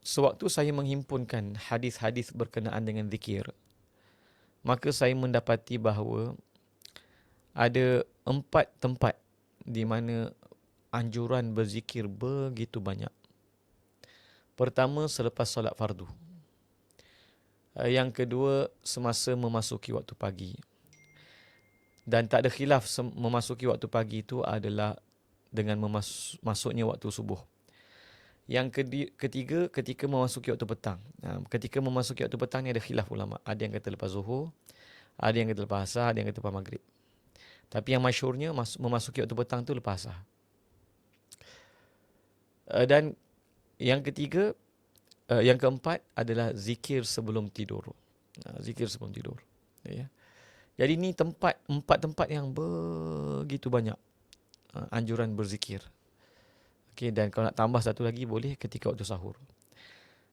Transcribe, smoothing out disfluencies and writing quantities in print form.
sewaktu saya menghimpunkan hadis-hadis berkenaan dengan zikir, maka saya mendapati bahawa ada 4 tempat di mana anjuran berzikir begitu banyak. Pertama, selepas solat fardu. Yang kedua, semasa memasuki waktu pagi. Dan tak ada khilaf memasuki waktu pagi itu adalah dengan masuknya waktu subuh. Yang ketiga, ketika memasuki waktu petang. Ketika memasuki waktu petang ni ada khilaf ulama. Ada yang kata lepas zuhur, ada yang kata lepas asar, ada yang kata lepas maghrib. Tapi yang masyhurnya memasuki waktu petang tu lepas asar. Dan yang ketiga, yang keempat adalah zikir sebelum tidur. Zikir sebelum tidur. Ya. Jadi ni 4 tempat yang begitu banyak anjuran berzikir. Okey, dan kalau nak tambah satu lagi boleh ketika waktu sahur.